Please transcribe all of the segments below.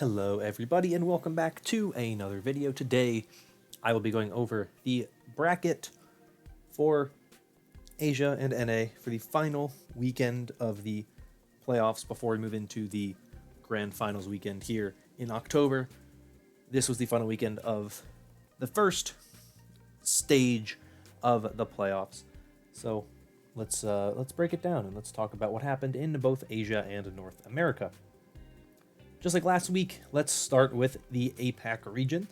Hello everybody and welcome back to another video. Today I will be going over the bracket for Asia and NA for the final weekend of the playoffs before we move into the grand finals weekend here in October. This was the final weekend of the first stage of the playoffs. So let's break it down and let's talk about what happened in both Asia and North America. Just like last week, let's start with the APAC region.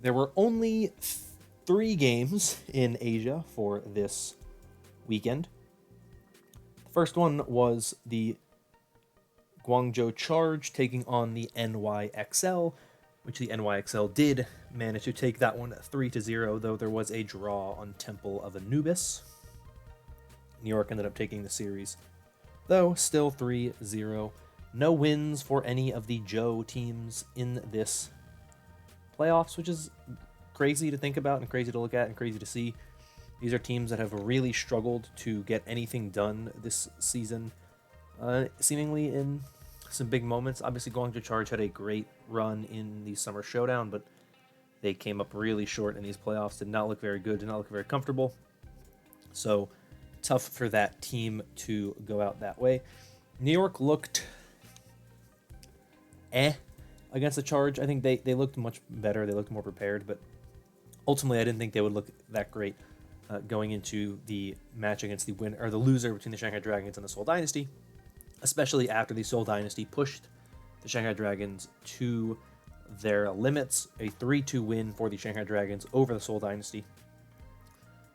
There were only 3 games in Asia for this weekend. The first one was the Guangzhou Charge taking on the NYXL, which the NYXL did manage to take that one 3-0, though there was a draw on Temple of Anubis. New York ended up taking the series, though still 3-0. No wins for any of the Joe teams in this playoffs, which is crazy to think about and crazy to look at and crazy to see. These are teams that have really struggled to get anything done this season, seemingly in some big moments. Obviously, Guangzhou Charge had a great run in the Summer Showdown, but they came up really short in these playoffs, did not look very good, did not look very comfortable. So, tough for that team to go out that way. New York looked against the Charge. I think they looked much better. They looked more prepared, but ultimately I didn't think they would look that great going into the match against the winner or the loser between the Shanghai Dragons and the Seoul Dynasty, especially after the Seoul Dynasty pushed the Shanghai Dragons to their limits. A 3-2 win for the Shanghai Dragons over the Seoul Dynasty,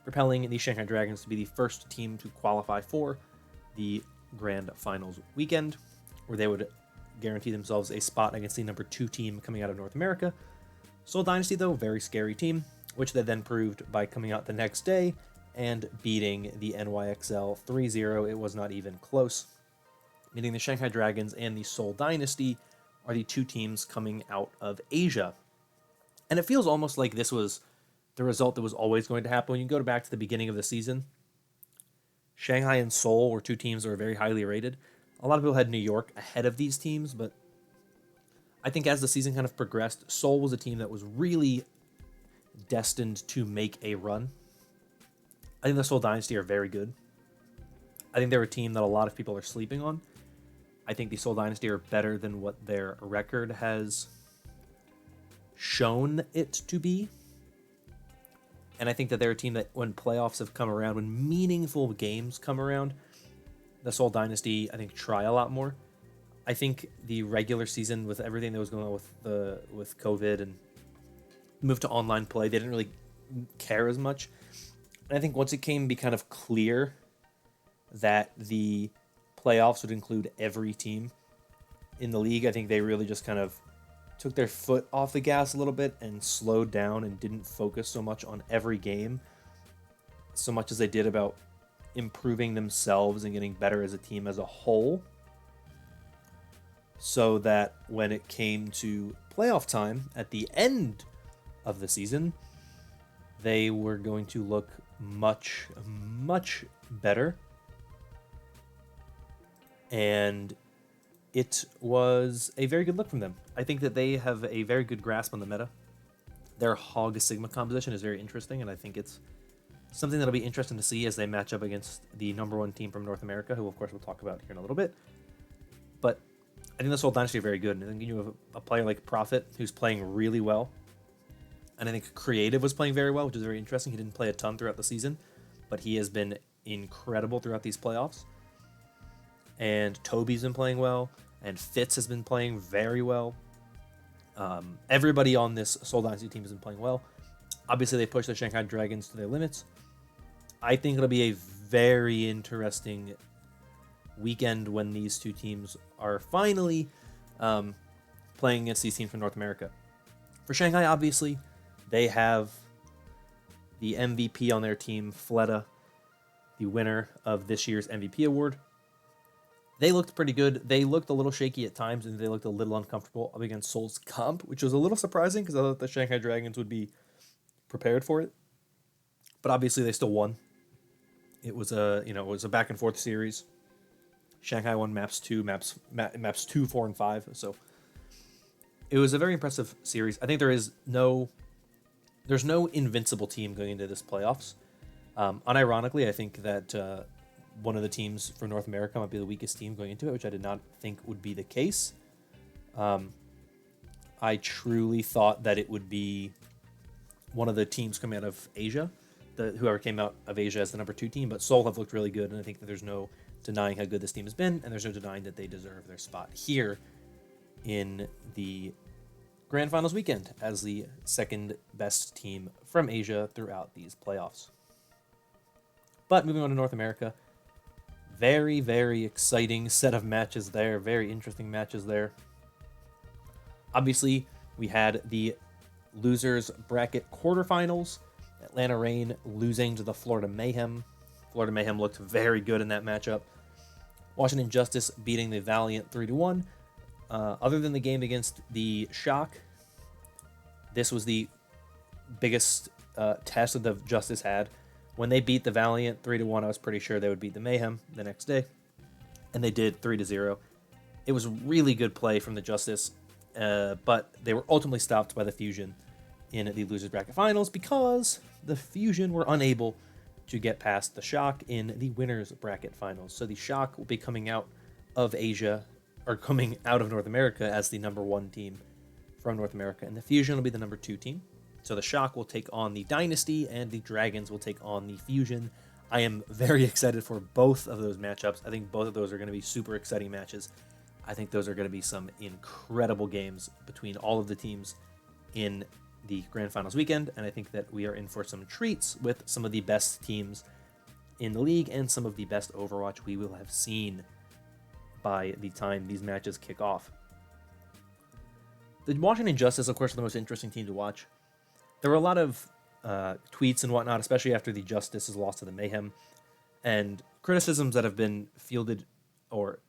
propelling the Shanghai Dragons to be the first team to qualify for the Grand Finals weekend, where they would guarantee themselves a spot against the number 2 team coming out of North America. Seoul Dynasty, though, very scary team, which they then proved by coming out the next day and beating the NYXL 3-0. It was not even close, meaning the Shanghai Dragons and the Seoul Dynasty are the 2 teams coming out of Asia. And it feels almost like this was the result that was always going to happen. When you go back to the beginning of the season, Shanghai and Seoul were 2 teams that were very highly rated. A lot of people had New York ahead of these teams, but I think as the season kind of progressed, Seoul was a team that was really destined to make a run. I think the Seoul Dynasty are very good. I think they're a team that a lot of people are sleeping on. I think the Seoul Dynasty are better than what their record has shown it to be. And I think that they're a team that when playoffs have come around, when meaningful games come around, the Seoul Dynasty, I think, try a lot more. I think the regular season, with everything that was going on with COVID and moved to online play, they didn't really care as much. And I think once it came to be kind of clear that the playoffs would include every team in the league, I think they really just kind of took their foot off the gas a little bit and slowed down and didn't focus so much on every game, so much as they did about improving themselves and getting better as a team as a whole, so that when it came to playoff time at the end of the season, they were going to look much, much better. And it was a very good look from them. I think that they have a very good grasp on the meta. Their Hog Sigma composition is very interesting, and I think it's something that'll be interesting to see as they match up against the number 1 team from North America, who of course we'll talk about here in a little bit. But I think the Seoul Dynasty are very good. And I think you have a player like Prophet who's playing really well. And I think Creative was playing very well, which is very interesting. He didn't play a ton throughout the season, but he has been incredible throughout these playoffs. And Toby's been playing well, and Fitz has been playing very well. Everybody on this Seoul Dynasty team has been playing well. Obviously, they pushed the Shanghai Dragons to their limits. I think it'll be a very interesting weekend when these 2 teams are finally playing against these teams from North America. For Shanghai, obviously, they have the MVP on their team, Fleta, the winner of this year's MVP award. They looked pretty good. They looked a little shaky at times, and they looked a little uncomfortable up against Seoul's comp, which was a little surprising because I thought the Shanghai Dragons would be prepared for it. But obviously, they still won. It was a back and forth series. Shanghai won maps 2, 4, and 5. So it was a very impressive series. I think there's no invincible team going into this playoffs. Unironically, I think that one of the teams from North America might be the weakest team going into it, which I did not think would be the case. I truly thought that it would be one of the teams coming out of Asia, whoever came out of Asia as the number 2 team, but Seoul have looked really good, and I think that there's no denying how good this team has been, and there's no denying that they deserve their spot here in the Grand Finals weekend as the second best team from Asia throughout these playoffs. But moving on to North America, very, very exciting set of matches there, very interesting matches there. Obviously, we had the losers bracket quarterfinals. Atlanta Reign losing to the Florida Mayhem. Florida Mayhem looked very good in that matchup. Washington Justice beating the Valiant 3-1. Other than the game against the Shock, this was the biggest test that the Justice had. When they beat the Valiant 3-1, I was pretty sure they would beat the Mayhem the next day. And they did 3-0. It was really good play from the Justice, but they were ultimately stopped by the Fusion in the losers bracket finals because the Fusion were unable to get past the Shock in the winners bracket finals. So the Shock will be coming out of Asia, or coming out of North America as the number 1 team from North America, and the Fusion will be the number 2 team. So the Shock will take on the Dynasty, and the Dragons will take on the Fusion. I am very excited for both of those matchups. I think both of those are going to be super exciting matches. I think those are going to be some incredible games between all of the teams in the Grand Finals weekend, and I think that we are in for some treats with some of the best teams in the league and some of the best Overwatch we will have seen by the time these matches kick off. The Washington Justice, of course, are the most interesting team to watch. There were a lot of tweets and whatnot, especially after the Justice's loss to the Mayhem, and criticisms that have been fielded or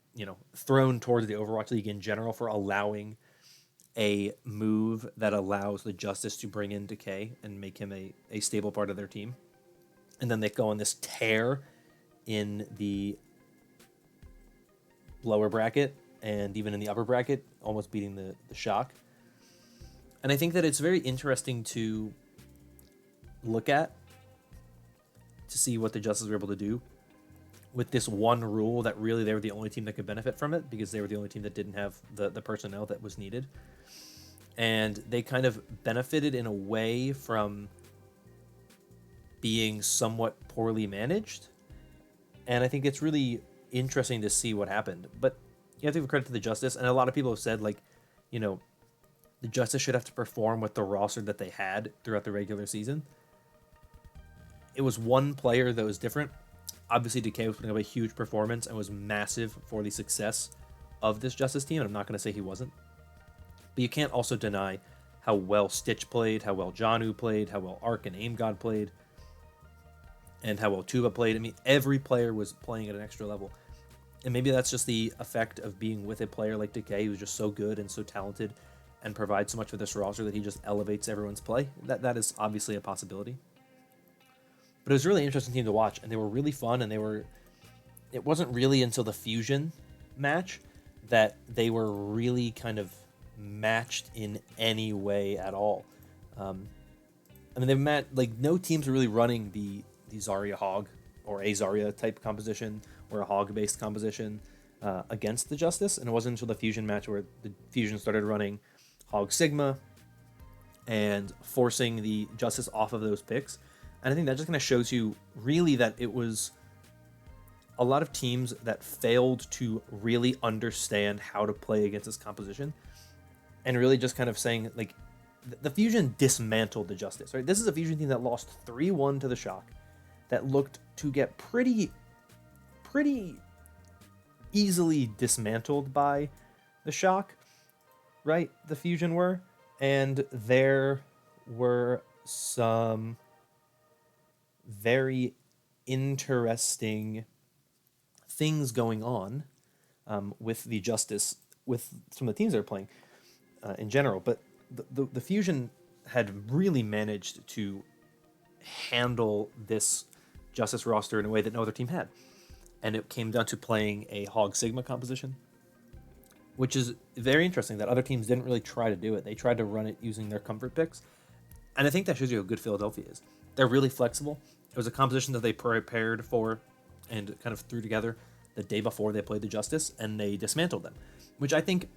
thrown towards the Overwatch League in general for allowing a move that allows the Justice to bring in Decay and make him a stable part of their team. And then they go on this tear in the lower bracket and even in the upper bracket, almost beating the Shock. And I think that it's very interesting to look at to see what the Justice were able to do with this one rule that really they were the only team that could benefit from it because they were the only team that didn't have the personnel that was needed. And they kind of benefited in a way from being somewhat poorly managed. And I think it's really interesting to see what happened. But you have to give credit to the Justice. And a lot of people have said, the Justice should have to perform with the roster that they had throughout the regular season. It was one player that was different. Obviously, Decay was putting up a huge performance and was massive for the success of this Justice team. And I'm not going to say he wasn't. But you can't also deny how well Stitch played, how well Janu played, how well Ark and Aim God played, and how well Tuba played. I mean, every player was playing at an extra level. And maybe that's just the effect of being with a player like Decay, who's just so good and so talented and provides so much for this roster that he just elevates everyone's play. That is obviously a possibility. But it was a really interesting team to watch, and they were really fun, and it wasn't really until the Fusion match that they were really kind of matched in any way at all. No teams are really running the Zarya Hog or a Zarya type composition or a Hog based composition against the Justice, and it wasn't until the Fusion match where the Fusion started running Hog Sigma and forcing the Justice off of those picks. And I think that just kind of shows you really that it was a lot of teams that failed to really understand how to play against this composition, and really just kind of saying, the Fusion dismantled the Justice, right? This is a Fusion team that lost 3-1 to the Shock, that looked to get pretty easily dismantled by the Shock, right? The Fusion were, and there were some very interesting things going on with the Justice, with some of the teams they're playing in general. But the Fusion had really managed to handle this Justice roster in a way that no other team had. And it came down to playing a Hog Sigma composition, which is very interesting that other teams didn't really try to do it. They tried to run it using their comfort picks. And I think that shows you how good Philadelphia is. They're really flexible. It was a composition that they prepared for and kind of threw together the day before they played the Justice, and they dismantled them, which I think,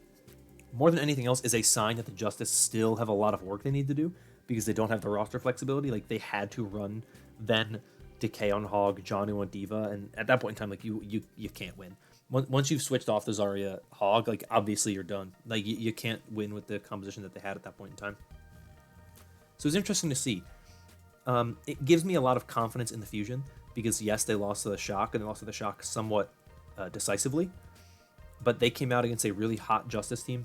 more than anything else, is a sign that the Justice still have a lot of work they need to do because they don't have the roster flexibility. Like, they had to run then Decay on Hog, Johnny on Diva, and at that point in time, like, you can't win. Once you've switched off the Zarya Hog, like, obviously you're done. Like, you can't win with the composition that they had at that point in time. So it's interesting to see. It gives me a lot of confidence in the Fusion because, yes, they lost to the Shock, and they lost to the Shock somewhat decisively, but they came out against a really hot Justice team,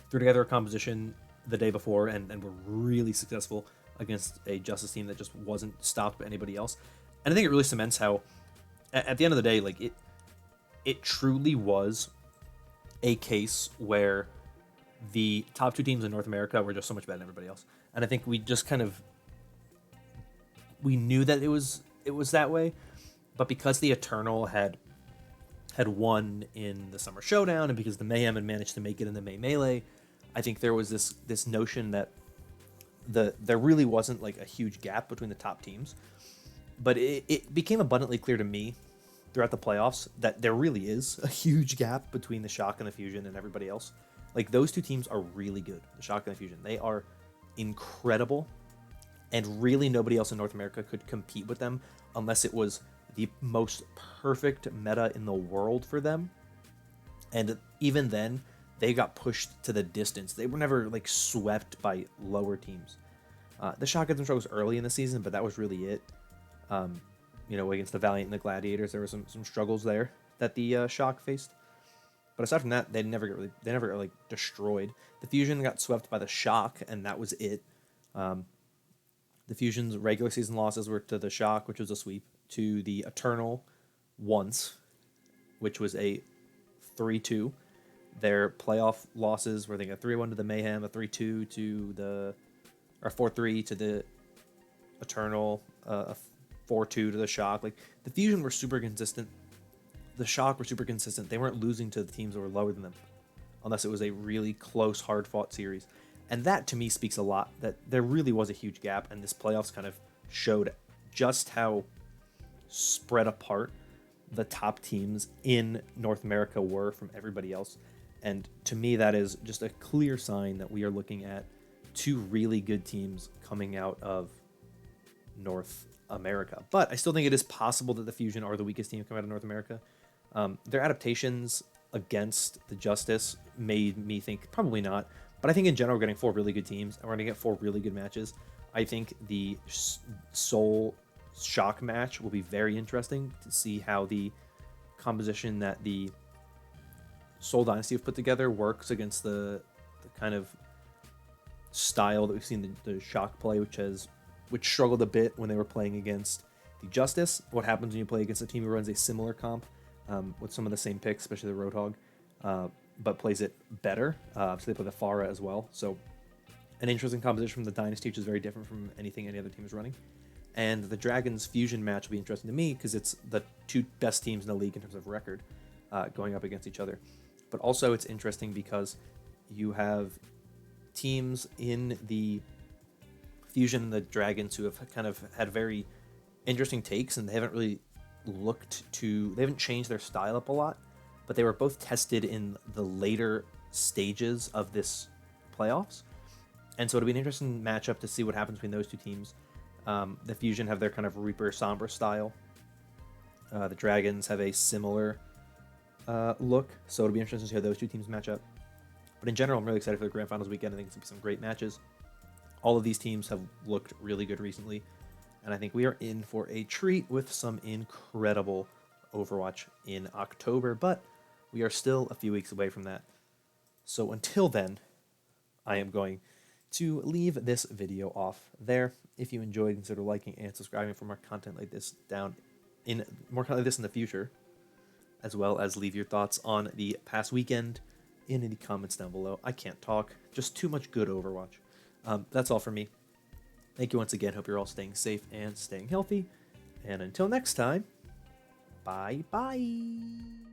threw together a composition the day before, and were really successful against a Justice team that just wasn't stopped by anybody else. And I think it really cements how, at the end of the day, like, it truly was a case where the top two teams in North America were just so much better than everybody else. And I think we just kind of, we knew that it was that way, but because the Eternal had won in the Summer Showdown, and because the Mayhem had managed to make it in the May Melee, I think there was this notion that there really wasn't like a huge gap between the top teams. But it became abundantly clear to me throughout the playoffs that there really is a huge gap between the Shock and the Fusion and everybody else. Like, those two teams are really good, the Shock and the Fusion. They are incredible, and really nobody else in North America could compete with them unless it was the most perfect meta in the world for them. And even then, they got pushed to the distance. They were never like swept by lower teams. The Shock had some struggles early in the season, but that was really it. Against the Valiant and the Gladiators, there were some struggles there that the Shock faced. But aside from that, they never got like destroyed. The Fusion got swept by the Shock, and that was it. The Fusion's regular season losses were to the Shock, which was a sweep, to the Eternal once, which was a 3-2. Their playoff losses were, I think, a 3-1 to the Mayhem, a 3-2 to the, or 4-3 to the Eternal, a 4-2 to the Shock. Like, the Fusion were super consistent. The Shock were super consistent. They weren't losing to the teams that were lower than them, unless it was a really close, hard-fought series. And that, to me, speaks a lot, that there really was a huge gap, and this playoffs kind of showed just how spread apart the top teams in North America were from everybody else. And to me, that is just a clear sign that we are looking at two really good teams coming out of North America. But I still think it is possible that the Fusion are the weakest team coming out of North America. Their adaptations against the Justice made me think probably not. But I think in general, we're getting 4 really good teams, and we're going to get 4 really good matches. I think the Soul Shock match will be very interesting to see how the composition that the Soul Dynasty have put together works against the kind of style that we've seen the Shock play, which struggled a bit when they were playing against the Justice. What happens when you play against a team who runs a similar comp with some of the same picks, especially the Roadhog, but plays it better. So they play the Pharah as well. So an interesting composition from the Dynasty, which is very different from anything any other team is running. And the Dragons Fusion match will be interesting to me because it's the 2 best teams in the league in terms of record going up against each other. But also it's interesting because you have teams in the Fusion and the Dragons who have kind of had very interesting takes, and they haven't really they haven't changed their style up a lot, but they were both tested in the later stages of this playoffs. And so it'll be an interesting matchup to see what happens between those two teams. The Fusion have their kind of Reaper Sombra style. The Dragons have a similar look, so it'll be interesting to see how those two teams match up. But in general, I'm really excited for the Grand Finals weekend. I think it's going to be some great matches. All of these teams have looked really good recently, and I think we are in for a treat with some incredible Overwatch in October, but we are still a few weeks away from that. So until then, I am going to leave this video off there. If you enjoyed, consider liking and subscribing for more content like this in the future, as well as leave your thoughts on the past weekend in the comments down below. I can't talk, just too much good Overwatch. That's all for me. Thank you once again. Hope you're all staying safe and staying healthy. And until next time, bye-bye.